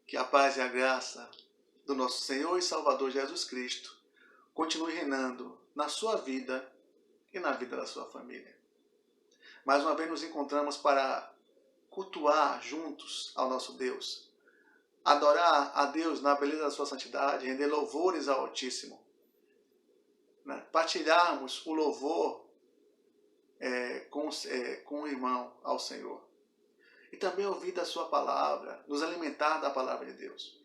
Que a paz e a graça do nosso Senhor e Salvador Jesus Cristo continue reinando na sua vida e na vida da sua família. Mais uma vez nos encontramos para cultuar juntos ao nosso Deus, adorar a Deus na beleza da sua santidade, render louvores ao Altíssimo, partilharmos o louvor com o irmão ao Senhor. E também ouvir da sua palavra, nos alimentar da palavra de Deus.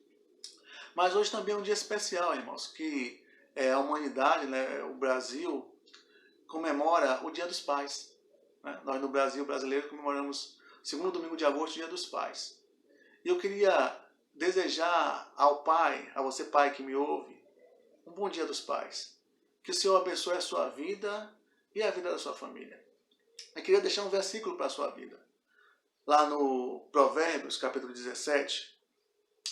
Mas hoje também é um dia especial, irmãos, que a humanidade, o Brasil, comemora o Dia dos Pais. Nós no Brasil, brasileiros, comemoramos o segundo domingo de agosto, o Dia dos Pais. E eu queria desejar ao pai, a você pai que me ouve, um bom Dia dos Pais. Que o Senhor abençoe a sua vida e a vida da sua família. Eu queria deixar um versículo para a sua vida. Lá no Provérbios, capítulo 17,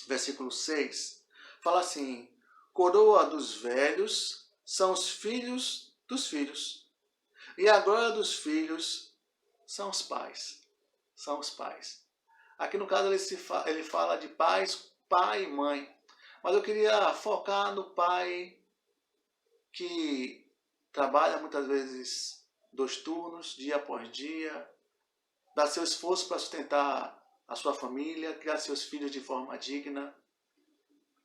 versículo 6, fala assim: coroa dos velhos são os filhos dos filhos, e a glória dos filhos são os pais. São os pais. Aqui no caso ele fala de pais, pai e mãe. Mas eu queria focar no pai que trabalha muitas vezes 2 turnos, dia após dia, dá seu esforço para sustentar a sua família, criar seus filhos de forma digna,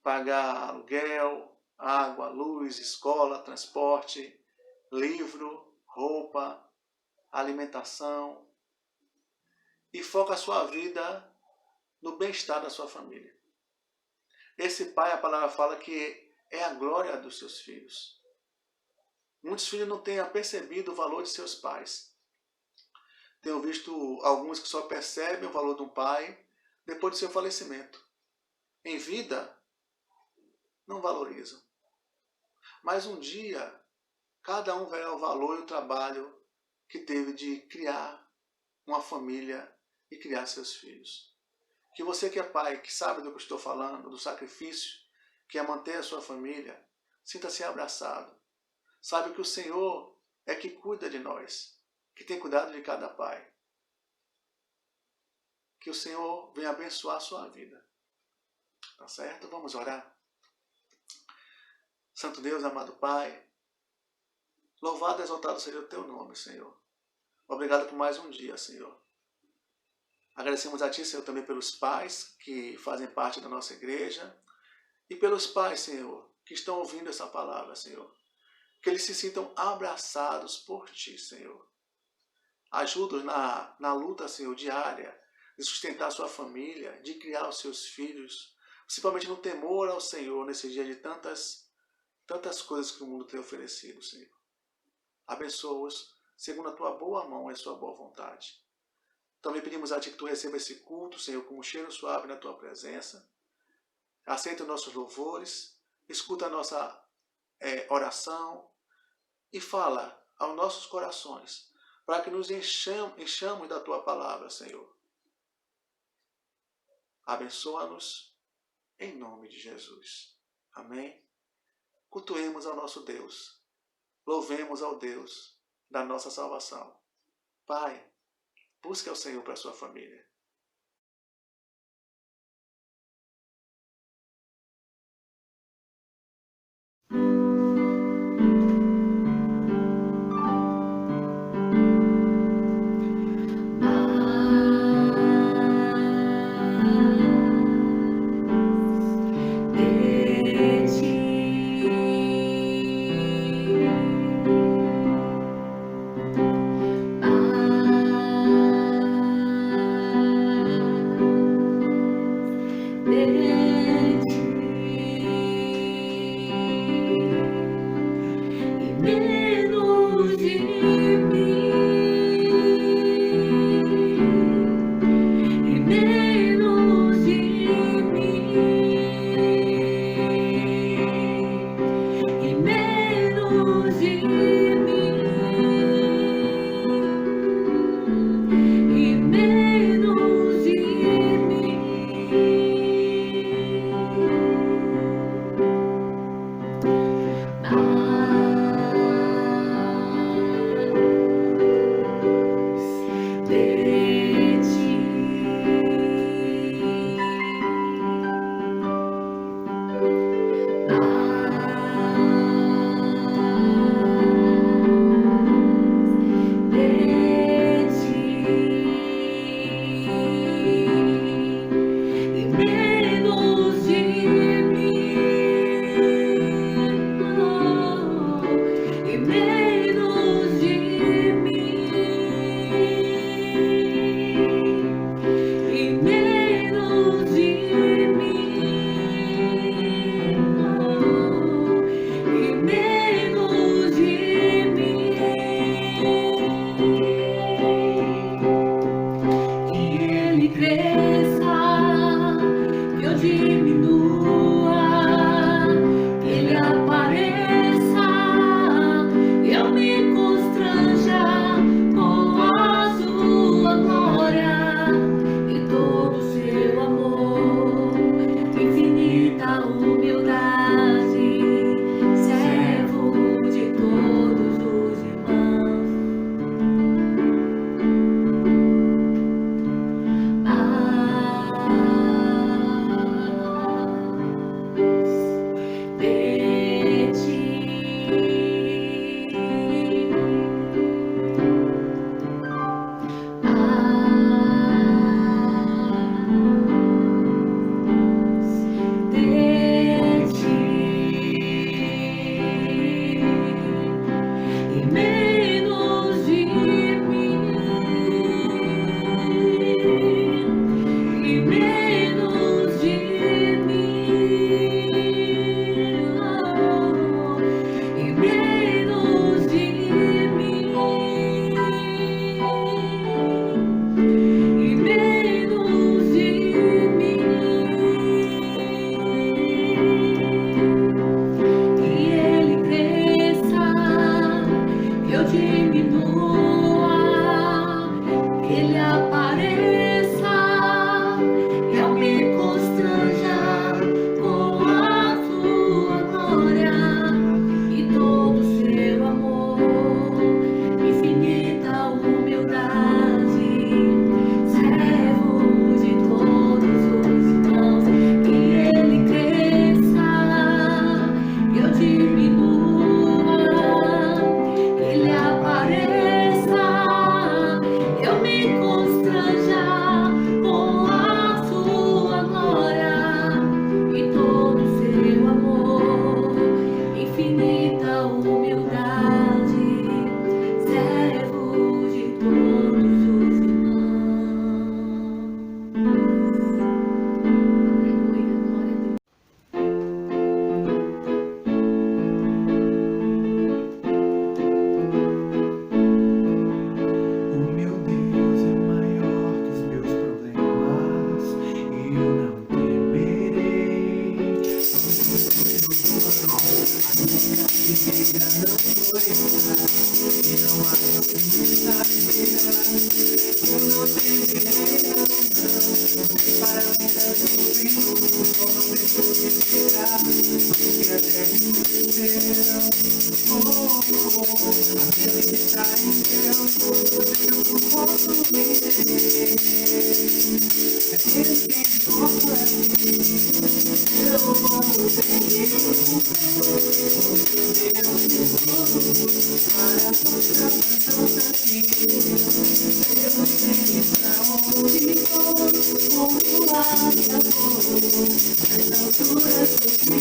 pagar aluguel, água, luz, escola, transporte, livro, roupa, alimentação, e foca a sua vida no bem-estar da sua família. Esse pai, a palavra fala que é a glória dos seus filhos. Muitos filhos não têm percebido o valor de seus pais. Tenho visto alguns que só percebem o valor de um pai depois de seu falecimento. Em vida, não valorizam. Mas um dia, cada um verá o valor e o trabalho que teve de criar uma família e criar seus filhos. Que você que é pai, que sabe do que eu estou falando, do sacrifício que é manter a sua família, sinta-se abraçado. Sabe que o Senhor é que cuida de nós, que tem cuidado de cada pai. Que o Senhor venha abençoar a sua vida. Tá certo? Vamos orar. Santo Deus, amado Pai, louvado e exaltado seja o teu nome, Senhor. Obrigado por mais um dia, Senhor. Agradecemos a Ti, Senhor, também pelos pais que fazem parte da nossa igreja e pelos pais, Senhor, que estão ouvindo essa palavra, Senhor. Que eles se sintam abraçados por Ti, Senhor. Ajuda-os na luta, Senhor, diária, de sustentar a sua família, de criar os seus filhos, principalmente no temor ao Senhor, nesse dia de tantas coisas que o mundo tem oferecido, Senhor. Abençoa-os segundo a Tua boa mão e a Sua boa vontade. Também pedimos a Ti que Tu receba esse culto, Senhor, com um cheiro suave na Tua presença. Aceita os nossos louvores, escuta a nossa oração e fala aos nossos corações, para que nos enchamos da Tua palavra, Senhor. Abençoa-nos em nome de Jesus. Amém? Cultuemos ao nosso Deus. Louvemos ao Deus da nossa salvação. Pai, busque ao Senhor para a sua família. diminua, que Ele apareça, eu me constranja com a Sua glória e todo o Seu amor, infinita humildade, servo de todos os irmãos, que Ele cresça, eu diminua, que Ele apareça, eu me constranja com a Sua glória e todo o Seu amor, infinita humildade, servo de todos os irmãos. Aleluia, glória a Deus. O meu Deus é maior que os meus problemas, e eu não temerei. A minha cadeira não doerá, e não há brincadeira. Eu não temerei, não, para além das nuvens, o sol não deixou de brilhar, porque a terra escureceu. A minha vida está em Deus, eu não posso me ter. É Ele quem me fortalece, eu vou seguir o meu Deus, para mostrar tanta aqui. Eu não sei pra onde vou, como águia vou, nas alturas consigo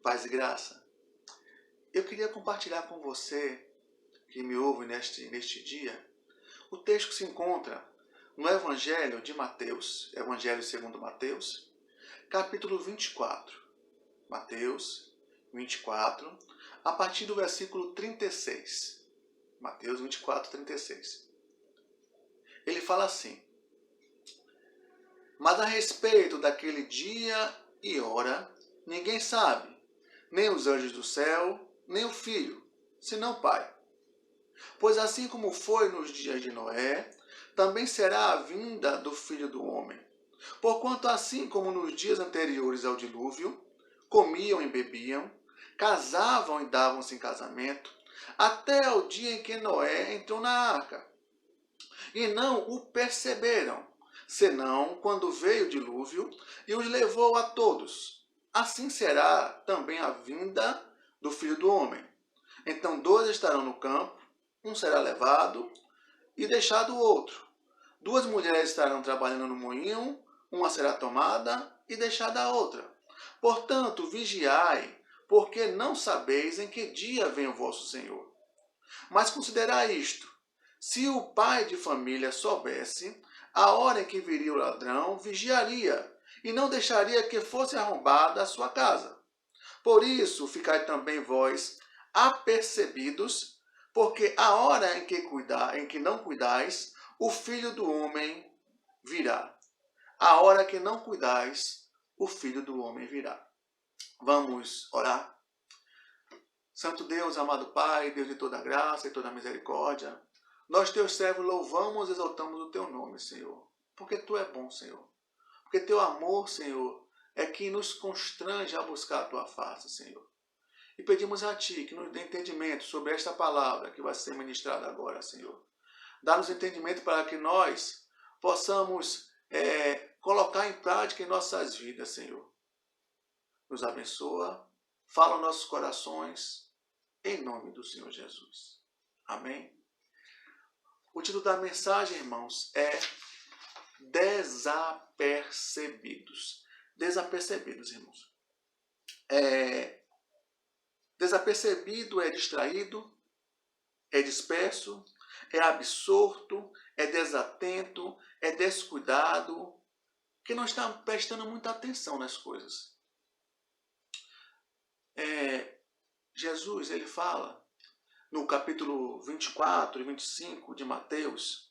Paz e graça. Eu queria compartilhar com você, que me ouve neste dia, o texto que se encontra no Evangelho de Mateus, Evangelho segundo Mateus, capítulo 24. Mateus 24, a partir do versículo 36. Mateus 24, 36. Ele fala assim: mas a respeito daquele dia e hora, ninguém sabe, nem os anjos do céu, nem o Filho, senão o Pai. Pois assim como foi nos dias de Noé, também será a vinda do Filho do Homem. Porquanto assim como nos dias anteriores ao dilúvio, comiam e bebiam, casavam e davam-se em casamento, até o dia em que Noé entrou na arca. E não o perceberam, senão quando veio o dilúvio e os levou a todos. Assim será também a vinda do Filho do Homem. Então 2 estarão no campo, um será levado e deixado o outro. Duas mulheres estarão trabalhando no moinho, uma será tomada e deixada a outra. Portanto, vigiai, porque não sabeis em que dia vem o vosso Senhor. Mas considerai isto: se o pai de família soubesse a hora em que viria o ladrão, vigiaria, e não deixaria que fosse arrombada a sua casa. Por isso, ficai também vós apercebidos, porque a hora em que não cuidais, o Filho do Homem virá. A hora que não cuidais, o Filho do Homem virá. Vamos orar? Santo Deus, amado Pai, Deus de toda graça e toda misericórdia, nós, teus servos, louvamos e exaltamos o teu nome, Senhor, porque tu é bom, Senhor. Porque teu amor, Senhor, é que nos constrange a buscar a tua face, Senhor. E pedimos a ti que nos dê entendimento sobre esta palavra que vai ser ministrada agora, Senhor. Dá-nos entendimento para que nós possamos colocar em prática em nossas vidas, Senhor. Nos abençoa, fala aos nossos corações, em nome do Senhor Jesus. Amém? O título da mensagem, irmãos, é Desapercebidos. Desapercebidos, irmãos. Desapercebido é distraído, é disperso, é absorto, é desatento, é descuidado, que não está prestando muita atenção nas coisas. Jesus, ele fala no capítulo 24 e 25 de Mateus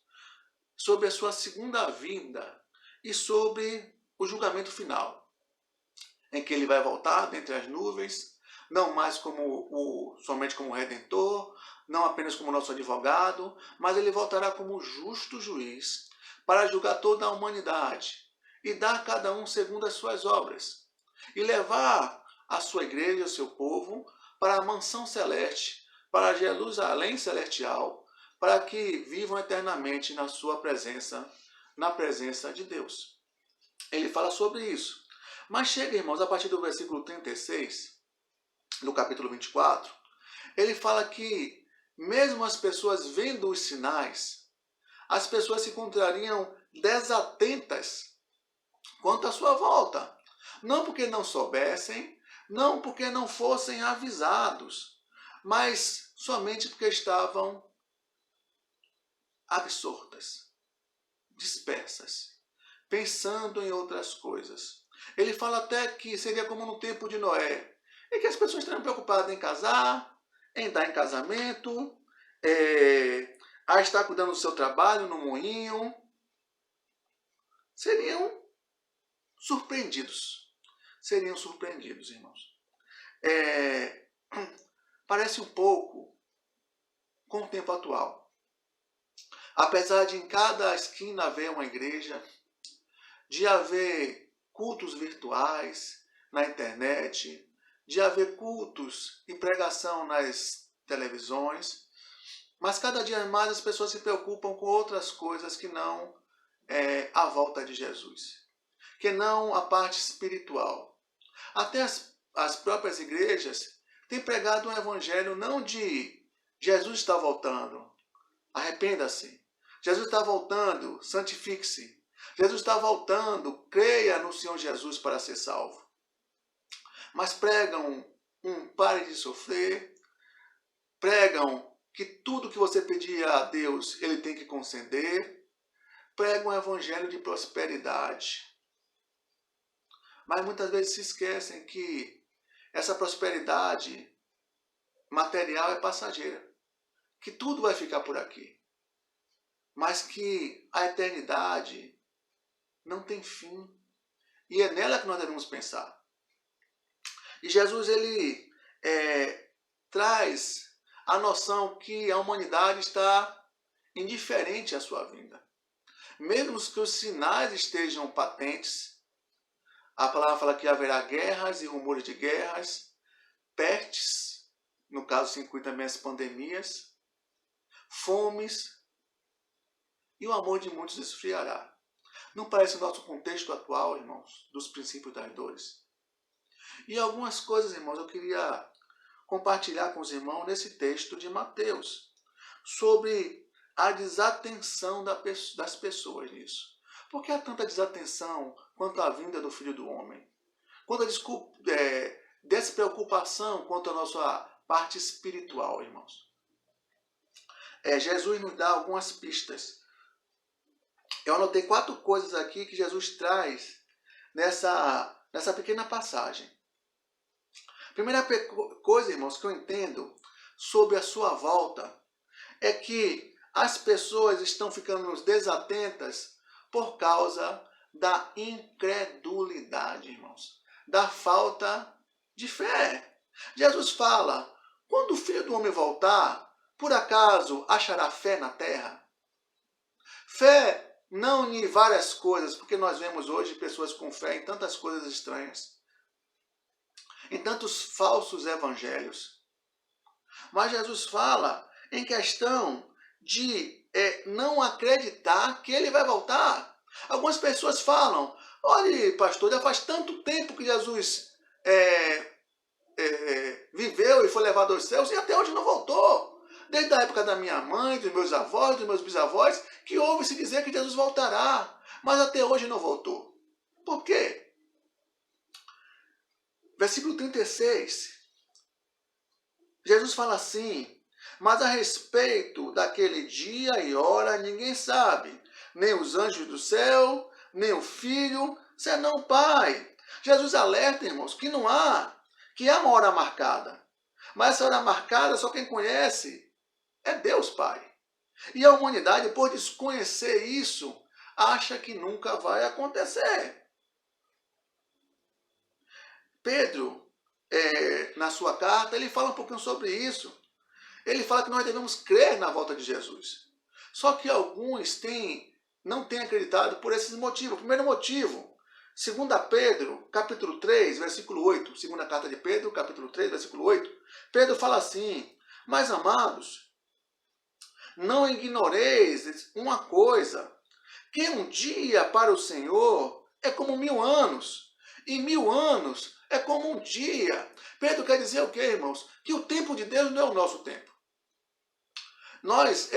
sobre a sua segunda vinda e sobre o julgamento final, em que ele vai voltar dentre as nuvens, não mais somente como Redentor, não apenas como nosso advogado, mas ele voltará como justo juiz para julgar toda a humanidade e dar a cada um segundo as suas obras, e levar a sua igreja, o seu povo, para a mansão celeste, para Jerusalém celestial, para que vivam eternamente na sua presença, na presença de Deus. Ele fala sobre isso. Mas chega, irmãos, a partir do versículo 36, no capítulo 24, ele fala que, mesmo as pessoas vendo os sinais, as pessoas se encontrariam desatentas quanto à sua volta. Não porque não soubessem, não porque não fossem avisados, mas somente porque estavam absortas, dispersas, pensando em outras coisas. Ele fala até que seria como no tempo de Noé, em que as pessoas estariam preocupadas em casar, em dar em casamento, a estar cuidando do seu trabalho no moinho. Seriam surpreendidos. Seriam surpreendidos, irmãos. Parece um pouco com o tempo atual. Apesar de em cada esquina haver uma igreja, de haver cultos virtuais na internet, de haver cultos e pregação nas televisões, mas cada dia mais as pessoas se preocupam com outras coisas que não a volta de Jesus, que não a parte espiritual. Até as próprias igrejas têm pregado um evangelho não de Jesus está voltando, arrependa-se. Jesus está voltando, santifique-se. Jesus está voltando, creia no Senhor Jesus para ser salvo. Mas pregam pare de sofrer, pregam que tudo que você pedir a Deus, Ele tem que conceder, pregam um evangelho de prosperidade. Mas muitas vezes se esquecem que essa prosperidade material é passageira, que tudo vai ficar por aqui, mas que a eternidade não tem fim, e é nela que nós devemos pensar. E Jesus, ele traz a noção que a humanidade está indiferente à sua vinda. Mesmo que os sinais estejam patentes, a palavra fala que haverá guerras e rumores de guerras, pestes, no caso se inclui também as pandemias, fomes, e o amor de muitos esfriará. Não parece o nosso contexto atual, irmãos, dos princípios das dores? E algumas coisas, irmãos, eu queria compartilhar com os irmãos nesse texto de Mateus. sobre a desatenção das pessoas nisso. Por que há tanta desatenção quanto à vinda do Filho do Homem? Quanto a despreocupação quanto à nossa parte espiritual, irmãos. Jesus nos dá algumas pistas. Eu anotei 4 coisas aqui que Jesus traz nessa pequena passagem. Primeira coisa, irmãos, que eu entendo sobre a sua volta é que as pessoas estão ficando desatentas por causa da incredulidade, irmãos, da falta de fé. Jesus fala, quando o Filho do Homem voltar, por acaso achará fé na terra? Fé não em várias coisas, porque nós vemos hoje pessoas com fé em tantas coisas estranhas, em tantos falsos evangelhos. Mas Jesus fala em questão de não acreditar que ele vai voltar. Algumas pessoas falam, olha pastor, já faz tanto tempo que Jesus viveu e foi levado aos céus e até hoje não voltou. Desde a época da minha mãe, dos meus avós, dos meus bisavós, que ouve-se dizer que Jesus voltará, mas até hoje não voltou. Por quê? Versículo 36, Jesus fala assim, mas a respeito daquele dia e hora ninguém sabe, nem os anjos do céu, nem o Filho, senão o Pai. Jesus alerta, irmãos, que há uma hora marcada, mas essa hora marcada só quem conhece é Deus Pai. E a humanidade, por desconhecer isso, acha que nunca vai acontecer. Pedro, na sua carta, ele fala um pouquinho sobre isso. Ele fala que nós devemos crer na volta de Jesus. Só que alguns não têm acreditado por esses motivos. O primeiro motivo, 2 Pedro, capítulo 3, versículo 8. Segunda carta de Pedro, capítulo 3, versículo 8. Pedro fala assim, mas amados, não ignoreis uma coisa, que um dia para o Senhor é como 1000 anos, e 1000 anos é como um dia. Pedro quer dizer o quê, irmãos? Que o tempo de Deus não é o nosso tempo. Nós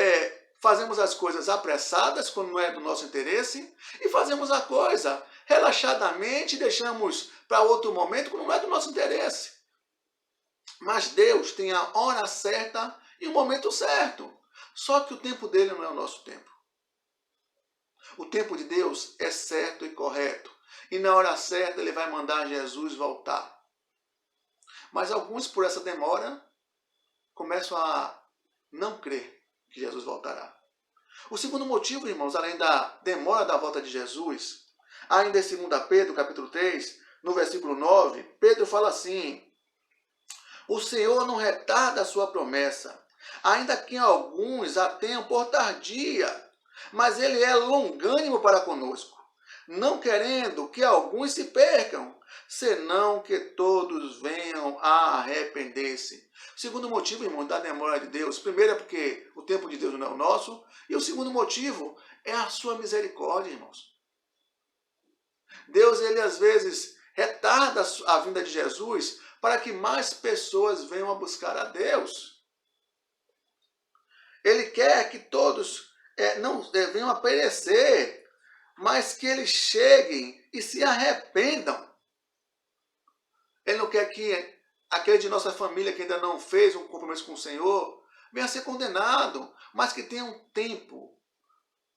fazemos as coisas apressadas, quando não é do nosso interesse, e fazemos a coisa relaxadamente, deixamos para outro momento, quando não é do nosso interesse. Mas Deus tem a hora certa e o momento certo. Só que o tempo dele não é o nosso tempo. O tempo de Deus é certo e correto. E na hora certa ele vai mandar Jesus voltar. Mas alguns, por essa demora, começam a não crer que Jesus voltará. O segundo motivo, irmãos, além da demora da volta de Jesus, ainda em 2 Pedro, capítulo 3, no versículo 9, Pedro fala assim, o Senhor não retarda a sua promessa, ainda que alguns a tenham por tardia, mas ele é longânimo para conosco, não querendo que alguns se percam, senão que todos venham a arrepender-se. O segundo motivo, irmão, da demora de Deus, primeiro é porque o tempo de Deus não é o nosso, e o segundo motivo é a sua misericórdia, irmãos. Deus, ele às vezes retarda a vinda de Jesus para que mais pessoas venham a buscar a Deus. Ele quer que todos não venham a perecer, mas que eles cheguem e se arrependam. Ele não quer que aquele de nossa família que ainda não fez um compromisso com o Senhor venha a ser condenado, mas que tenha um tempo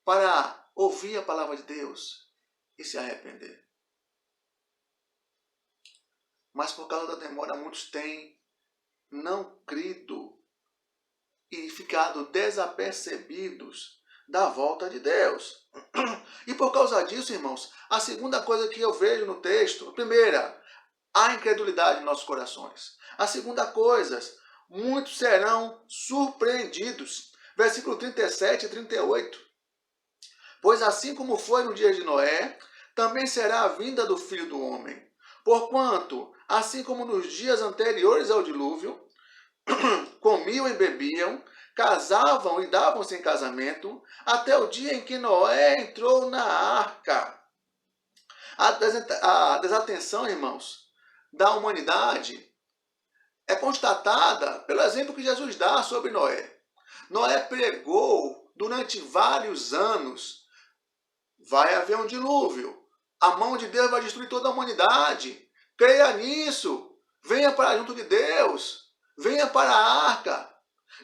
para ouvir a palavra de Deus e se arrepender. Mas por causa da demora, muitos têm não crido e ficado desapercebidos da volta de Deus. E por causa disso, irmãos, a segunda coisa que eu vejo no texto, a primeira, a incredulidade em nossos corações. A segunda coisa, muitos serão surpreendidos. Versículo 37 e 38. Pois assim como foi no dia de Noé, também será a vinda do Filho do Homem. Porquanto, assim como nos dias anteriores ao dilúvio, comiam e bebiam, casavam e davam-se em casamento, até o dia em que Noé entrou na arca. A desatenção, irmãos, da humanidade é constatada pelo exemplo que Jesus dá sobre Noé. Noé pregou durante vários anos: vai haver um dilúvio. A mão de Deus vai destruir toda a humanidade. Creia nisso. Venha para junto de Deus. Venha para a arca.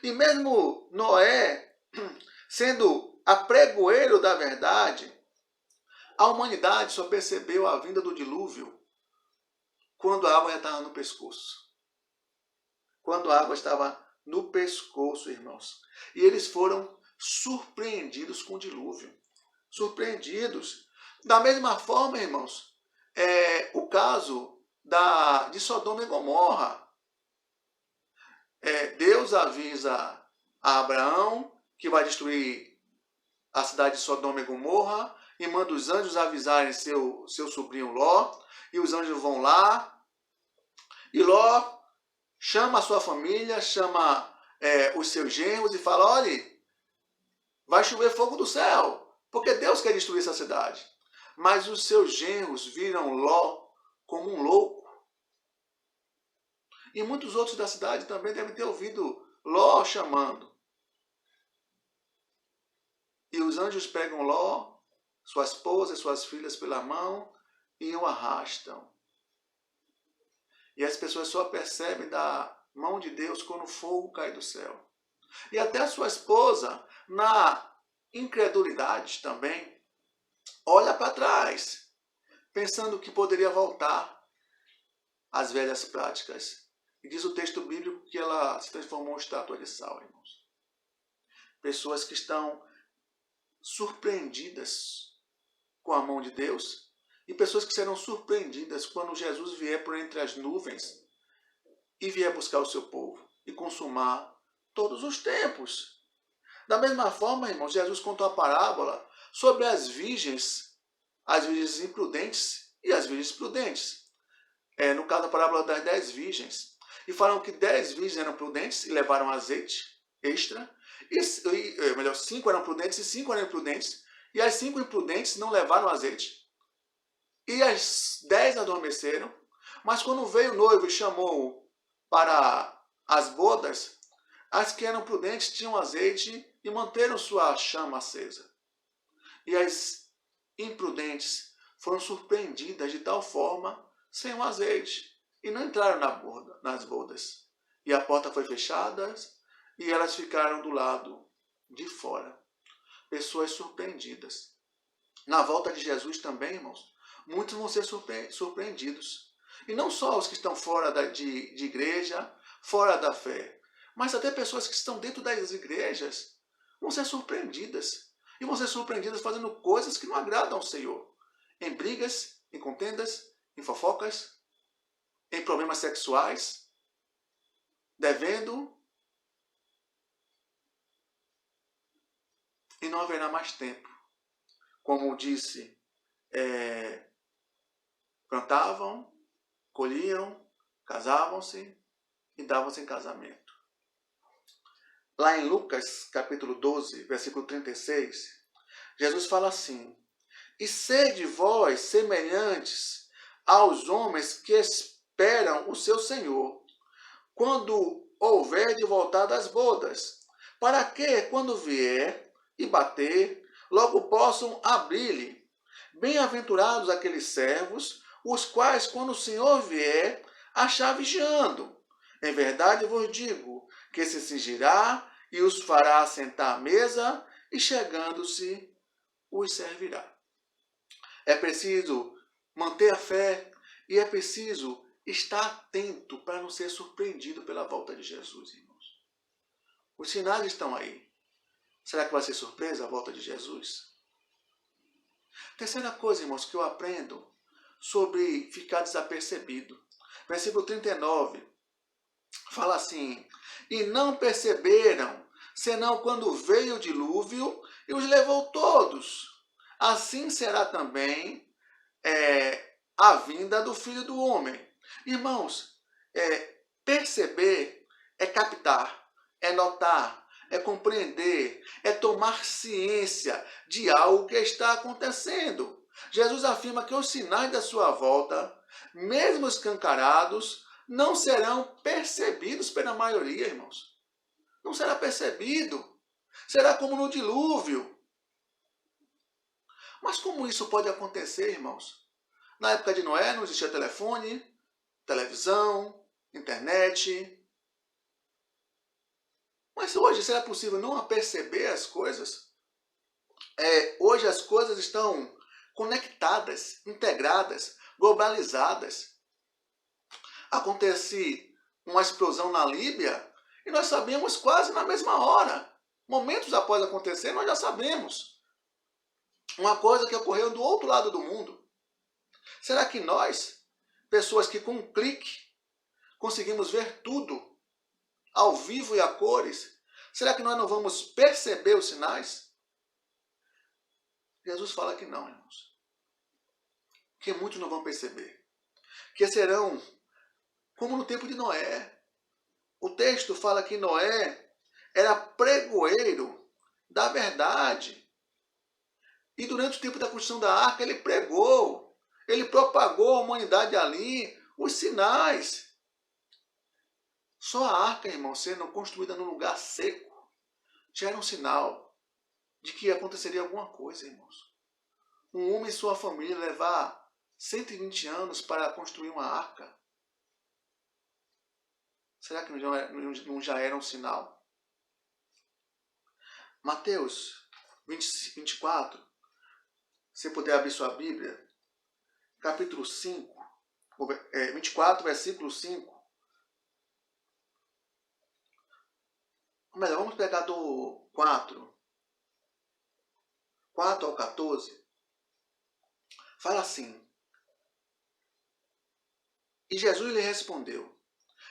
E mesmo Noé, sendo apregoeiro da verdade, a humanidade só percebeu a vinda do dilúvio quando a água já estava no pescoço. Quando a água estava no pescoço, irmãos. E eles foram surpreendidos com o dilúvio. Surpreendidos. Da mesma forma, irmãos, o caso de Sodoma e Gomorra. Deus avisa a Abraão que vai destruir a cidade de Sodoma e Gomorra e manda os anjos avisarem seu sobrinho Ló. E os anjos vão lá. E Ló chama a sua família, chama os seus genros e fala: olhe, vai chover fogo do céu, porque Deus quer destruir essa cidade. Mas os seus genros viram Ló como um louco. E muitos outros da cidade também devem ter ouvido Ló chamando. E os anjos pegam Ló, sua esposa e suas filhas pela mão e o arrastam. E as pessoas só percebem da mão de Deus quando o fogo cai do céu. E até a sua esposa, na incredulidade também, olha para trás, pensando que poderia voltar às velhas práticas. E diz o texto bíblico que ela se transformou em estátua de sal, irmãos. Pessoas que estão surpreendidas com a mão de Deus e pessoas que serão surpreendidas quando Jesus vier por entre as nuvens e vier buscar o seu povo e consumar todos os tempos. Da mesma forma, irmãos, Jesus contou a parábola sobre as virgens imprudentes e as virgens prudentes. No caso da parábola das 10 virgens. E falam que 10 virgens eram prudentes e levaram azeite extra. 5 eram prudentes e 5 eram imprudentes. E as 5 imprudentes não levaram azeite. E as 10 adormeceram. Mas quando veio o noivo e chamou para as bodas, as que eram prudentes tinham azeite e manteram sua chama acesa. E as imprudentes foram surpreendidas de tal forma sem o azeite. E não entraram nas bodas. E a porta foi fechada e elas ficaram do lado de fora. Pessoas surpreendidas. Na volta de Jesus também, irmãos, muitos vão ser surpreendidos. E não só os que estão fora de igreja, fora da fé, mas até pessoas que estão dentro das igrejas vão ser surpreendidas. E vão ser surpreendidas fazendo coisas que não agradam ao Senhor. Em brigas, em contendas, em fofocas, em problemas sexuais, devendo, e não haverá mais tempo. Como disse, plantavam, colhiam, casavam-se e davam-se em casamento. Lá em Lucas, capítulo 12, versículo 36, Jesus fala assim: e sede vós semelhantes aos homens que esperam o seu Senhor, quando houver de voltar das bodas, para que, quando vier e bater, logo possam abrir-lhe. Bem-aventurados aqueles servos, os quais, quando o Senhor vier, achar vigiando. Em verdade vos digo, que se cingirá e os fará sentar à mesa, e chegando-se, os servirá. É preciso manter a fé e é preciso estar atento para não ser surpreendido pela volta de Jesus, irmãos. Os sinais estão aí. Será que vai ser surpresa a volta de Jesus? Terceira coisa, irmãos, que eu aprendo sobre ficar desapercebido. Versículo 39 fala assim: e não perceberam, senão quando veio o dilúvio e os levou todos. Assim será também a vinda do Filho do Homem. Irmãos, perceber é captar, é notar, é compreender, é tomar ciência de algo que está acontecendo. Jesus afirma que os sinais da sua volta, mesmo escancarados, não serão percebidos pela maioria, irmãos. Não será percebido. Será como no dilúvio. Mas como isso pode acontecer, irmãos? Na época de Noé não existia telefone, televisão, internet. Mas hoje será possível não perceber as coisas? Hoje as coisas estão conectadas, integradas, globalizadas. Acontece uma explosão na Líbia e nós sabemos quase na mesma hora. Momentos após acontecer, nós já sabemos. Uma coisa que ocorreu do outro lado do mundo. Será que nós, pessoas que com um clique conseguimos ver tudo, ao vivo e a cores, será que nós não vamos perceber os sinais? Jesus fala que não, irmãos. Que muitos não vão perceber. Que serão como no tempo de Noé. O texto fala que Noé era pregoeiro da verdade. E durante o tempo da construção da arca, ele pregou. Ele propagou a humanidade ali, os sinais. Só a arca, irmão, sendo construída num lugar seco, já era um sinal de que aconteceria alguma coisa, irmãos. Um homem e sua família levar 120 anos para construir uma arca. Será que não já era um sinal? Mateus 24, se puder abrir sua Bíblia, capítulo 5, 24, versículo 5. Melhor, vamos pegar do 4 ao 14. Fala assim: E Jesus lhe respondeu: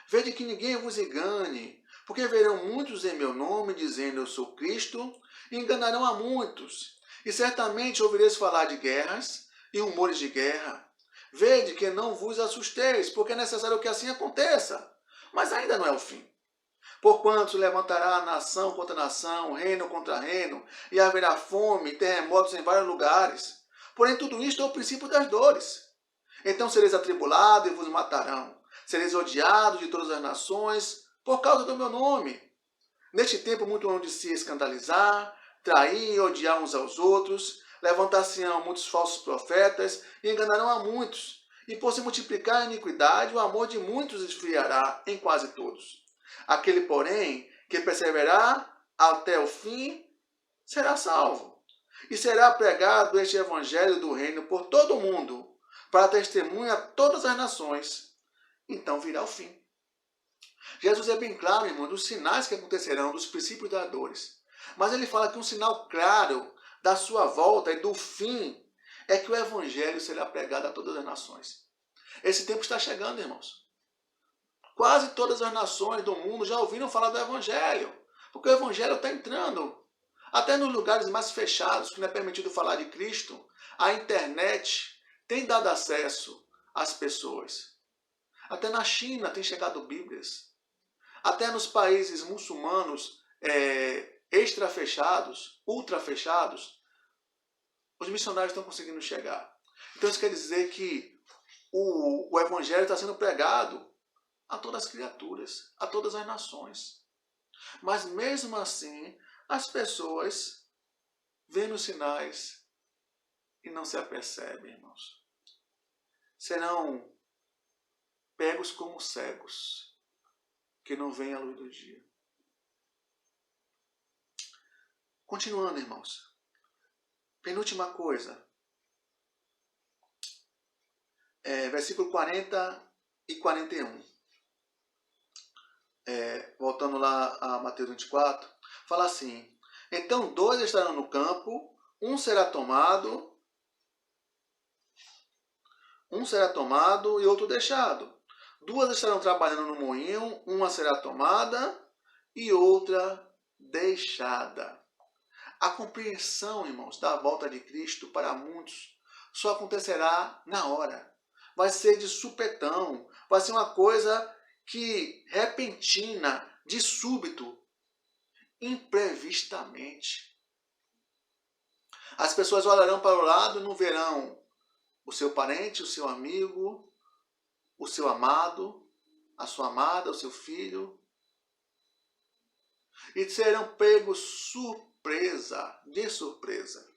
Vede que ninguém vos engane, porque verão muitos em meu nome, dizendo eu sou Cristo, e enganarão a muitos. E certamente ouvireis falar de guerras e rumores de guerra. Vede que não vos assusteis, porque é necessário que assim aconteça. Mas ainda não é o fim. Porquanto levantará nação contra nação, reino contra reino, e haverá fome e terremotos em vários lugares. Porém, tudo isto é o princípio das dores. Então sereis atribulados e vos matarão. Sereis odiados de todas as nações por causa do meu nome. Neste tempo, muitos hão de se escandalizar, trair e odiar uns aos outros. Levantar-se-ão muitos falsos profetas e enganarão a muitos. E por se multiplicar a iniquidade, o amor de muitos esfriará em quase todos. Aquele, porém, que perseverar até o fim, será salvo. E será pregado este evangelho do reino por todo o mundo, para testemunha a todas as nações. Então virá o fim. Jesus é bem claro, irmão, dos sinais que acontecerão, dos princípios das dores. Mas ele fala que um sinal claro da sua volta e do fim é que o evangelho será pregado a todas as nações. Esse tempo está chegando, irmãos. Quase todas as nações do mundo já ouviram falar do evangelho, porque o evangelho está entrando. Até nos lugares mais fechados, que não é permitido falar de Cristo, a internet tem dado acesso às pessoas. Até na China tem chegado Bíblias. Até nos países muçulmanos extra fechados, ultra fechados, os missionários estão conseguindo chegar. Então isso quer dizer que o evangelho está sendo pregado a todas as criaturas, a todas as nações. Mas mesmo assim, as pessoas veem os sinais e não se apercebem, irmãos. Serão pegos como cegos, que não veem a luz do dia. Continuando, irmãos. Penúltima coisa. Versículo 40 e 41. Voltando lá a Mateus 24. Fala assim: Então 2 estarão no campo, um será tomado e outro deixado. 2 estarão trabalhando no moinho, uma será tomada e outra deixada. A compreensão, irmãos, da volta de Cristo para muitos só acontecerá na hora. Vai ser de supetão, vai ser uma coisa que repentina, de súbito, imprevistamente. As pessoas olharão para o lado e não verão o seu parente, o seu amigo, o seu amado, a sua amada, o seu filho. e serão pegos de surpresa.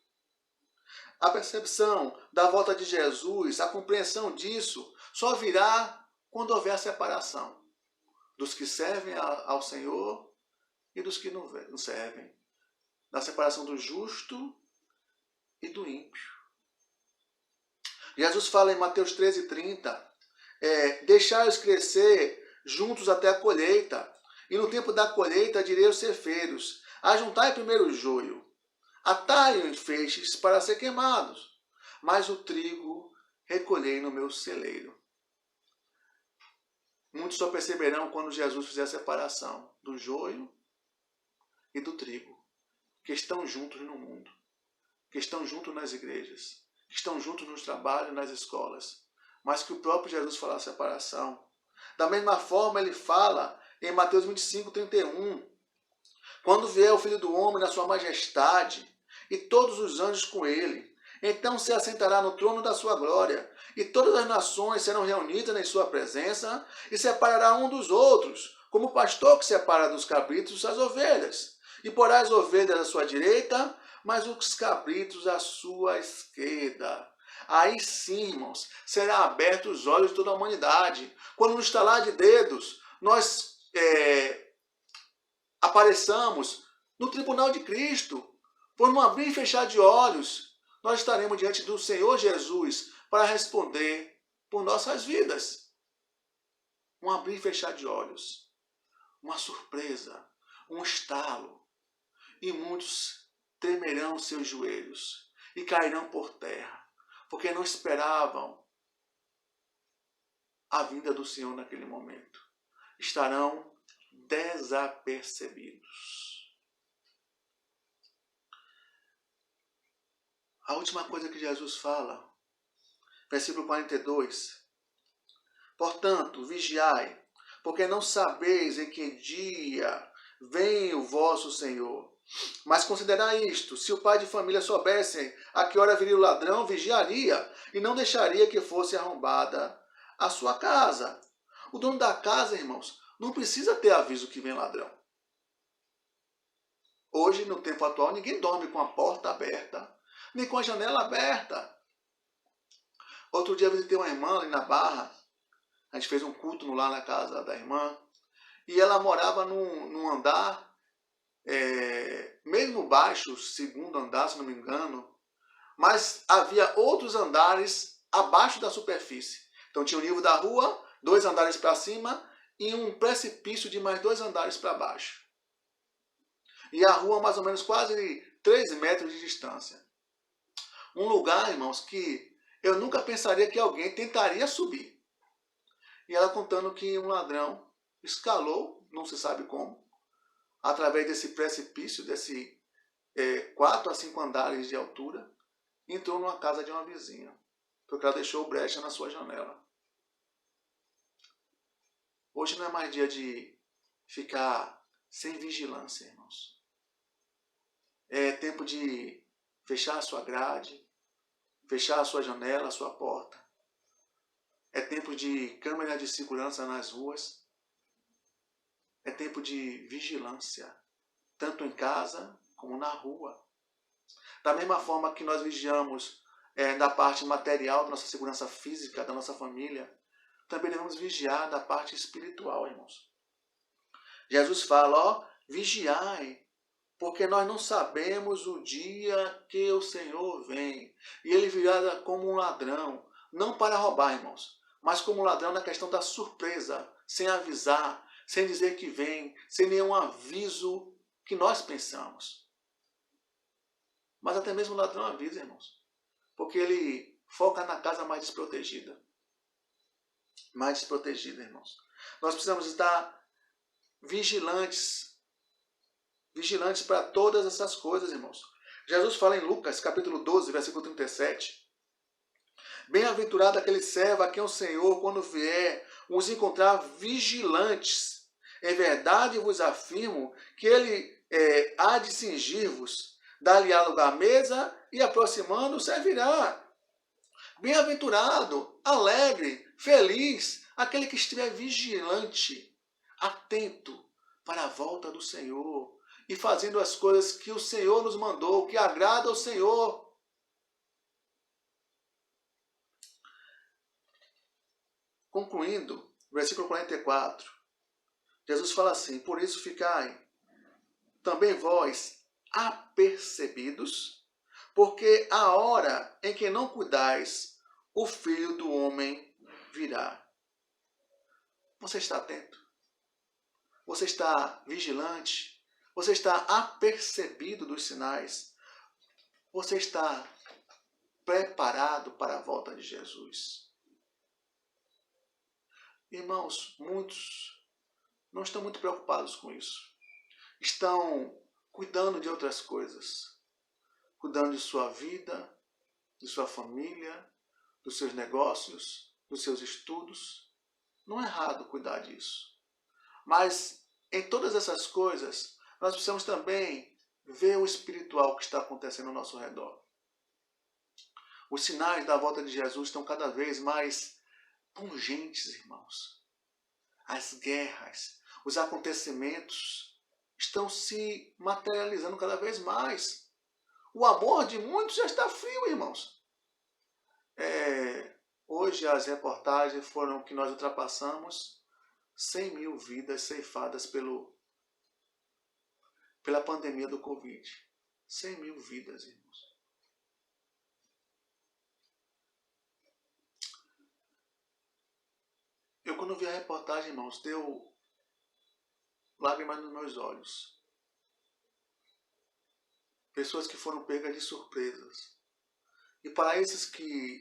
A percepção da volta de Jesus, a compreensão disso, só virá quando houver a separação dos que servem ao Senhor e dos que não servem. Da separação do justo e do ímpio. Jesus fala em Mateus 13:30, deixai-os crescer juntos até a colheita, e no tempo da colheita direi aos ceifeiros, ajuntai primeiro o joio, atai-o em feixes para ser queimados, mas o trigo recolhei no meu celeiro. Muitos só perceberão quando Jesus fizer a separação do joio e do trigo, que estão juntos no mundo, que estão juntos nas igrejas, que estão juntos nos trabalhos, nas escolas, mas que o próprio Jesus fala a separação. Da mesma forma, ele fala em Mateus 25:31, quando vier o Filho do Homem na sua majestade, e todos os anjos com ele, então se assentará no trono da sua glória, e todas as nações serão reunidas em sua presença, e separará um dos outros, como o pastor que separa dos cabritos as ovelhas, e porá as ovelhas à sua direita, mas os cabritos à sua esquerda. Aí sim, irmãos, será abertos os olhos de toda a humanidade. Quando no estalar de dedos, nós apareçamos no tribunal de Cristo, por não abrir e fechar de olhos, nós estaremos diante do Senhor Jesus para responder por nossas vidas. Um abrir e fechar de olhos, uma surpresa, um estalo, e muitos tremerão seus joelhos e cairão por terra, porque não esperavam a vinda do Senhor naquele momento. Estarão desapercebidos. A última coisa que Jesus fala, versículo 42. Portanto, vigiai, porque não sabeis em que dia vem o vosso Senhor. Mas considerai isto, se o pai de família soubesse a que hora viria o ladrão, vigiaria e não deixaria que fosse arrombada a sua casa. O dono da casa, irmãos, não precisa ter aviso que vem ladrão. Hoje, no tempo atual, ninguém dorme com a porta aberta, nem com a janela aberta. Outro dia eu visitei uma irmã ali na Barra. A gente fez um culto lá na casa da irmã. E ela morava num andar, mesmo baixo, segundo andar, se não me engano. Mas havia outros andares abaixo da superfície. Então tinha o nível da rua, 2 andares para cima e um precipício de mais 2 andares para baixo. E a rua mais ou menos quase 3 metros de distância. Um lugar, irmãos, que eu nunca pensaria que alguém tentaria subir. E ela contando que um ladrão escalou, não se sabe como, através desse precipício, desse 4 a 5 andares de altura, entrou numa casa de uma vizinha, porque ela deixou brecha na sua janela. Hoje não é mais dia de ficar sem vigilância, irmãos. É tempo de fechar a sua grade, fechar a sua janela, a sua porta. É tempo de câmera de segurança nas ruas. É tempo de vigilância, tanto em casa como na rua. Da mesma forma que nós vigiamos da parte material da nossa segurança física, da nossa família, também devemos vigiar da parte espiritual, irmãos. Jesus fala, vigiai, porque nós não sabemos o dia que o Senhor vem. E ele virá como um ladrão, não para roubar, irmãos, mas como um ladrão na questão da surpresa, sem avisar, sem dizer que vem, sem nenhum aviso que nós pensamos. Mas até mesmo o ladrão avisa, irmãos, porque ele foca na casa mais desprotegida. Mais desprotegida, irmãos. Nós precisamos estar vigilantes para todas essas coisas, irmãos. Jesus fala em Lucas, capítulo 12, versículo 37. Bem-aventurado aquele servo a quem o Senhor, quando vier, os encontrar vigilantes. Em verdade vos afirmo que ele há de cingir-vos, dar-lhe lugar à mesa e, aproximando, servirá. Bem-aventurado, alegre, feliz, aquele que estiver vigilante, atento para a volta do Senhor, e fazendo as coisas que o Senhor nos mandou, que agrada ao Senhor. Concluindo, versículo 44, Jesus fala assim: por isso ficai também vós apercebidos, porque a hora em que não cuidais, o Filho do Homem virá. Você está atento? Você está vigilante? Você está apercebido dos sinais? Você está preparado para a volta de Jesus? Irmãos, muitos não estão muito preocupados com isso. Estão cuidando de outras coisas. Cuidando de sua vida, de sua família, dos seus negócios, dos seus estudos. Não é errado cuidar disso. Mas em todas essas coisas, nós precisamos também ver o espiritual que está acontecendo ao nosso redor. Os sinais da volta de Jesus estão cada vez mais pungentes, irmãos. As guerras, os acontecimentos estão se materializando cada vez mais. O amor de muitos já está frio, irmãos. Hoje as reportagens foram que nós ultrapassamos 100 mil vidas ceifadas pela pandemia do Covid. 100 mil vidas, irmãos. Eu, quando vi a reportagem, irmãos, deu lágrimas nos meus olhos. Pessoas que foram pegas de surpresas. E para esses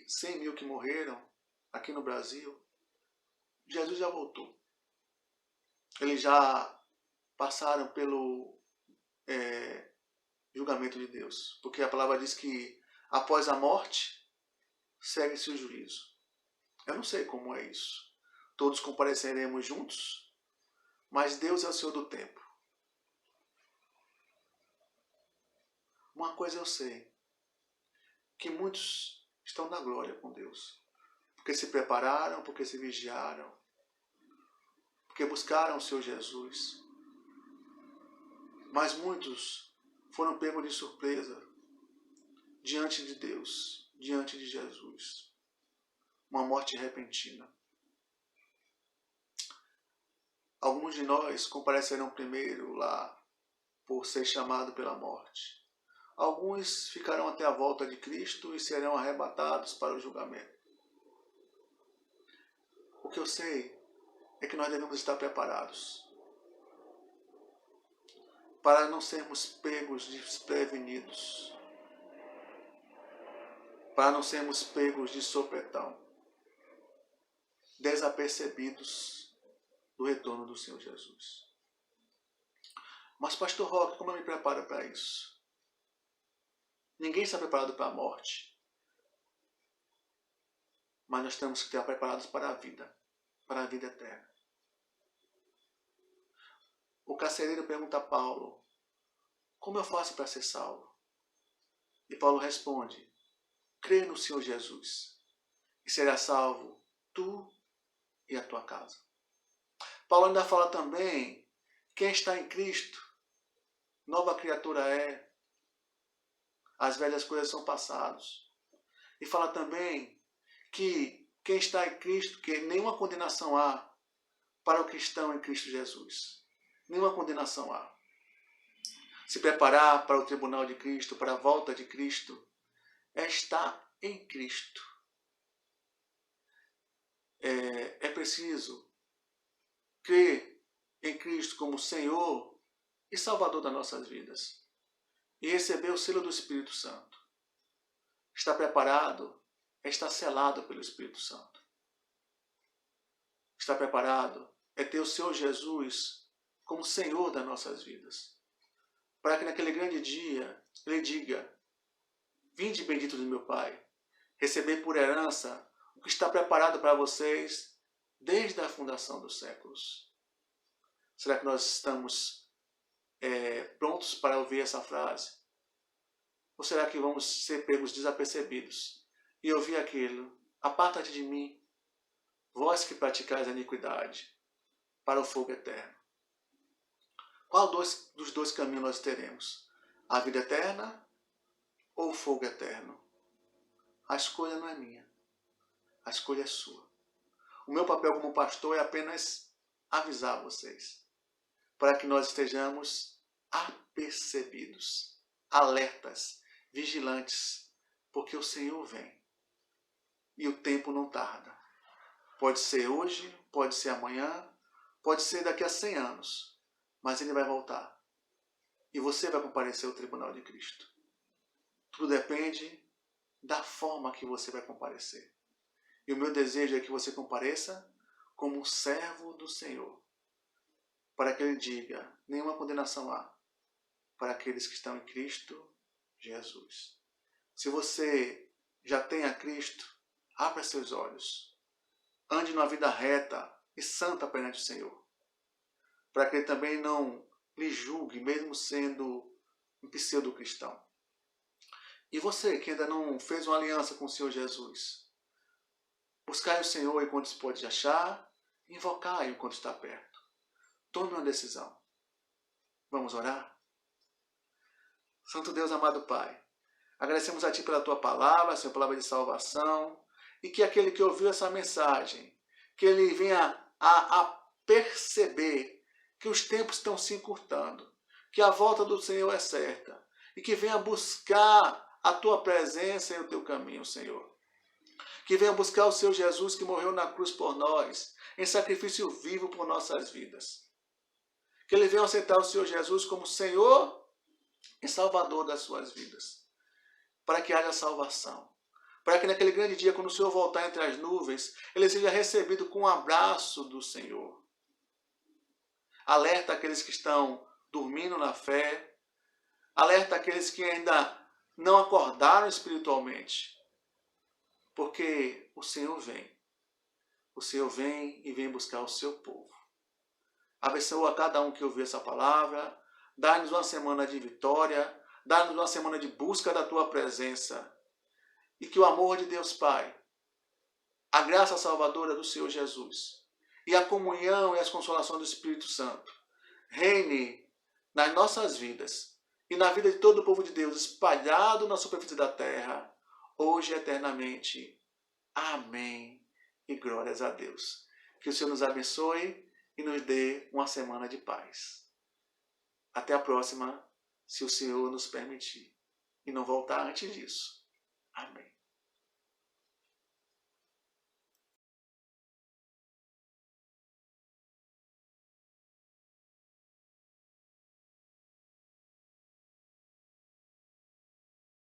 100 mil que morreram aqui no Brasil, Jesus já voltou. Eles já passaram pelo julgamento de Deus. Porque a palavra diz que após a morte, segue-se o juízo. Eu não sei como é isso. Todos compareceremos juntos, mas Deus é o Senhor do tempo. Uma coisa eu sei, que muitos estão na glória com Deus. Porque se prepararam, porque se vigiaram, porque buscaram o Senhor Jesus. Mas muitos foram pegos de surpresa diante de Deus, diante de Jesus. Uma morte repentina. Alguns de nós comparecerão primeiro lá por ser chamado pela morte. Alguns ficarão até a volta de Cristo e serão arrebatados para o julgamento. O que eu sei é que nós devemos estar preparados para não sermos pegos desprevenidos, para não sermos pegos de sopetão, desapercebidos do retorno do Senhor Jesus. Mas, pastor Roque, como eu me preparo para isso? Ninguém está preparado para a morte. Mas nós temos que estar preparados para a vida eterna. O carcereiro pergunta a Paulo: como eu faço para ser salvo? E Paulo responde: crê no Senhor Jesus, e será salvo tu e a tua casa. Paulo ainda fala também: quem está em Cristo, nova criatura é, as velhas coisas são passadas. E fala também que quem está em Cristo, que nenhuma condenação há para o cristão em Cristo Jesus. Nenhuma condenação há. Se preparar para o tribunal de Cristo, para a volta de Cristo, é estar em Cristo. É preciso crer em Cristo como Senhor e Salvador das nossas vidas. E receber o selo do Espírito Santo. Estar preparado é estar selado pelo Espírito Santo. Estar preparado é ter o Senhor Jesus como Senhor das nossas vidas. Para que naquele grande dia Ele diga: vinde bendito do meu Pai, receber por herança o que está preparado para vocês desde a fundação dos séculos. Será que nós estamos prontos para ouvir essa frase? Ou será que vamos ser pegos desapercebidos e ouvir aquilo: aparta-te de mim, vós que praticais a iniquidade, para o fogo eterno? Qual dos dois caminhos nós teremos? A vida eterna ou o fogo eterno? A escolha não é minha. A escolha é sua. O meu papel como pastor é apenas avisar vocês, para que nós estejamos apercebidos, alertas, vigilantes, porque o Senhor vem e o tempo não tarda. Pode ser hoje, pode ser amanhã, pode ser daqui a 100 anos, mas Ele vai voltar e você vai comparecer ao tribunal de Cristo. Tudo depende da forma que você vai comparecer. E o meu desejo é que você compareça como um servo do Senhor, para que Ele diga, nenhuma condenação há para aqueles que estão em Cristo Jesus. Se você já tem a Cristo, abra seus olhos, ande numa vida reta e santa perante o Senhor, para que Ele também não lhe julgue, mesmo sendo um pseudo-cristão. E você que ainda não fez uma aliança com o Senhor Jesus, buscai o Senhor enquanto se pode achar, invocai enquanto está perto. Tome uma decisão. Vamos orar? Santo Deus, amado Pai, agradecemos a Ti pela Tua palavra, Senhor, palavra de salvação, e que aquele que ouviu essa mensagem, que ele venha a perceber que os tempos estão se encurtando, que a volta do Senhor é certa, e que venha buscar a Tua presença e o Teu caminho, Senhor. Que venha buscar o Seu Jesus que morreu na cruz por nós, em sacrifício vivo por nossas vidas. Que ele venha aceitar o Senhor Jesus como Senhor e Salvador das suas vidas. Para que haja salvação. Para que naquele grande dia, quando o Senhor voltar entre as nuvens, ele seja recebido com um abraço do Senhor. Alerta aqueles que estão dormindo na fé. Alerta aqueles que ainda não acordaram espiritualmente. Porque o Senhor vem. O Senhor vem e vem buscar o seu povo. Abençoa a cada um que ouviu essa palavra. Dá-nos uma semana de vitória. Dá-nos uma semana de busca da Tua presença. E que o amor de Deus Pai, a graça salvadora do Senhor Jesus e a comunhão e as consolações do Espírito Santo reine nas nossas vidas e na vida de todo o povo de Deus espalhado na superfície da terra, hoje e eternamente. Amém. E glórias a Deus. Que o Senhor nos abençoe e nos dê uma semana de paz. Até a próxima, se o Senhor nos permitir. E não voltar antes disso. Amém.